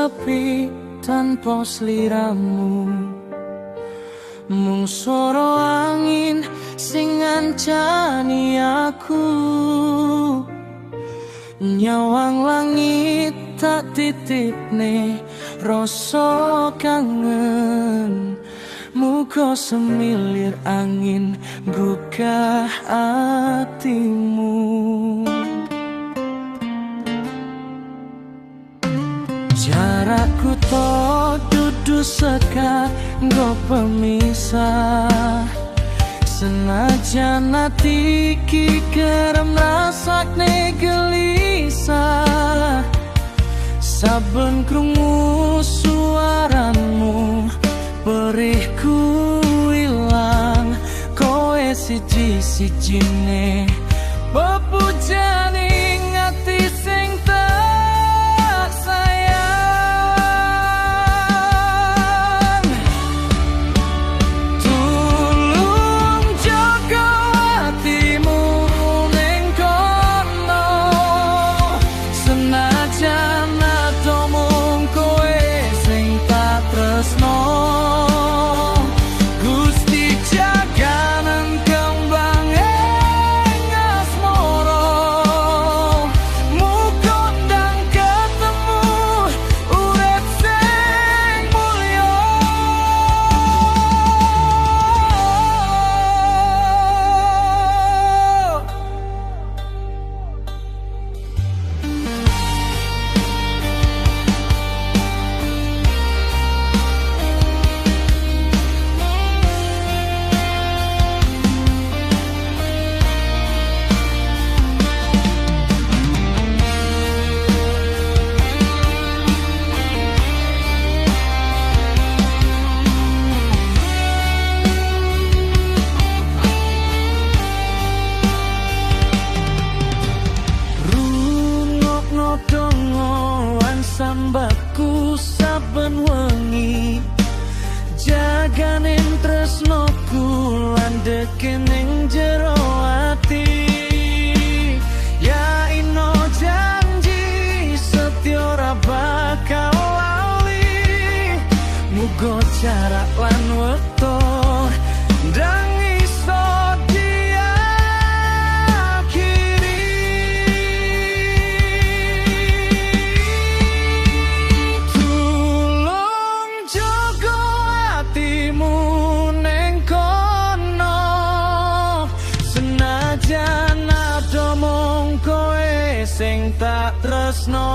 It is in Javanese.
sepi tanpa sliramu, mung swara angin sing ngancani aku. Nyawang langit tak titipne rasa kangen, muga semilir angin buka hatimu. Jarakku to dudu sekat nggo pemisah, senajan ati iki kerem rasakne gelisah. Saben krungu suaramu perihku ilang, kowe siji-sijine pepujane ati sing tak sayang. Tulung jaga hatimu ning kono, senajan ado mung kowe sing tak tresno. Gusti jaganan kembang ing asmara, muga ndang ketemu urip sing mulya. Rungokno dongoan sambatku saben wengi, jaganing tresnoku landeke ning jero ati. Ya ino janji setya ora bakal lali, muga jarak lan wektu ndang iso tulung jaga hatimu ning kono, senajan ado mung kowe sing tak tresno.